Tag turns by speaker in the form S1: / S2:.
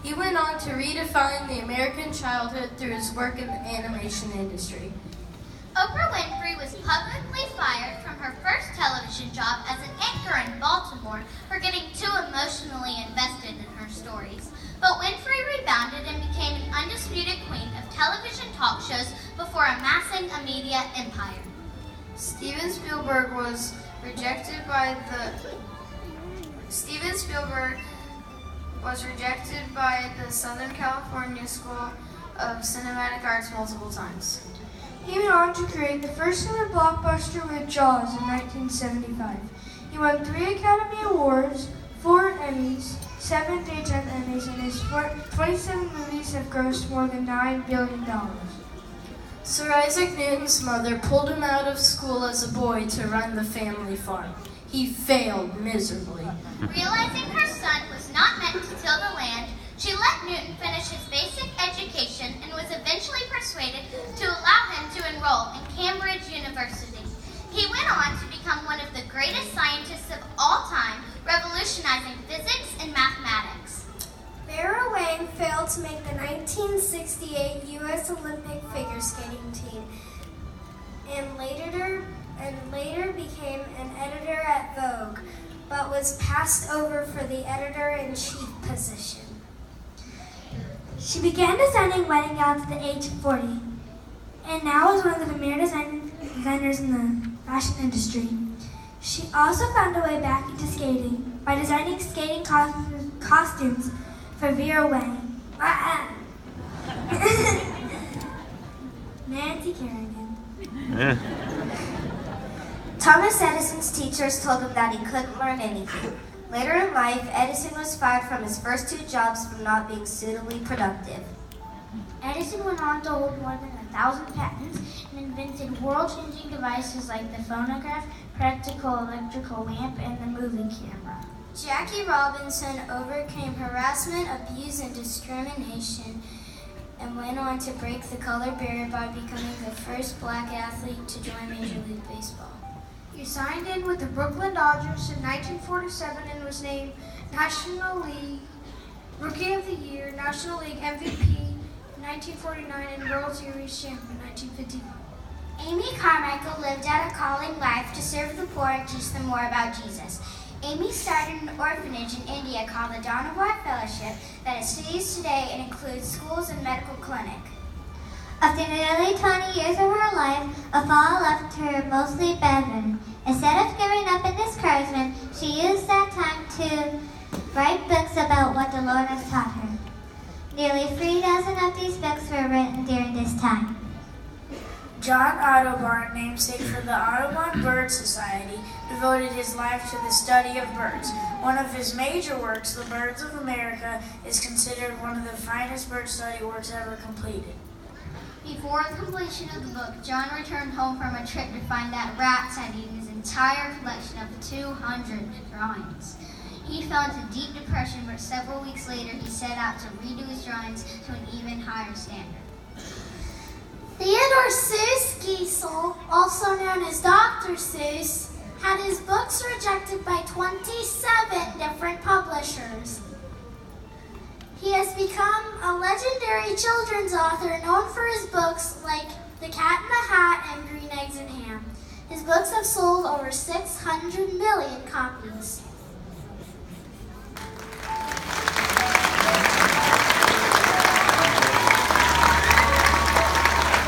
S1: He went on to redefine the American childhood through his work in the animation industry.
S2: Oprah Winfrey was publicly fired from her first television job as an anchor in Baltimore for getting too emotionally invested in her stories. But Winfrey rebounded and became an undisputed queen of television talk shows before amassing a media empire.
S3: Steven Spielberg was rejected by the Southern California School of Cinematic Arts multiple times.
S4: He went on to create the first ever blockbuster with Jaws in 1975. He won 3 Academy Awards, 4 Emmys, 7 Daytime Emmys, and his 27 movies have grossed more than $9 billion.
S1: Sir Isaac Newton's mother pulled him out of school as a boy to run the family farm. He failed miserably.
S2: Realizing her son was not meant to till the land, she let Newton finish his basic education and was eventually persuaded to allow him to enroll in Cambridge University. He went on to become one of the greatest scientists of all time, revolutionizing physics and mathematics.
S5: Vera Wang failed to make the 1968 U.S. Olympic figure skating team and later became an editor at Vogue, but was passed over for the editor-in-chief position.
S6: She began designing wedding gowns at the age of 40, and now is one of the premier designers in the fashion industry. She also found a way back into skating by designing skating costumes for Vera Wang. Nancy Kerrigan.
S7: Thomas Edison's teachers told him that he couldn't learn anything. Later in life, Edison was fired from his first 2 jobs for not being suitably productive.
S6: Edison went on to hold more than 1,000 patents and invented world-changing devices like the phonograph, practical electrical lamp, and the moving camera.
S5: Jackie Robinson overcame harassment, abuse, and discrimination and went on to break the color barrier by becoming the first black athlete to join Major League Baseball.
S4: He signed in with the Brooklyn Dodgers in 1947 and was named National League Rookie of the Year, National League MVP in 1949, and World Series champion in 1951.
S6: Amy Carmichael lived out a calling life to serve the poor and teach them more about Jesus. Amy started an orphanage in India called the Donawar Fellowship that exists today and includes schools and medical clinic.
S8: After nearly 20 years of her life, a fall left her mostly bedridden. Instead of giving up in discouragement, she used that time to write books about what the Lord has taught her. Nearly 3 dozen of these books were written during this time.
S9: John Audubon, namesake for the Audubon Bird Society, devoted his life to the study of birds. One of his major works, The Birds of America, is considered one of the finest bird study works ever completed.
S2: Before the completion of the book, John returned home from a trip to find that rats had eaten his entire collection of 200 drawings. He fell into deep depression, but several weeks later he set out to redo his drawings to an even higher standard.
S5: Theodore Seuss Geisel, also known as Dr. Seuss, had his books rejected by 27 different publishers. He has become a legendary children's author known for his books like The Cat in the Hat and Green Eggs and Ham. His books have sold over 600 million copies.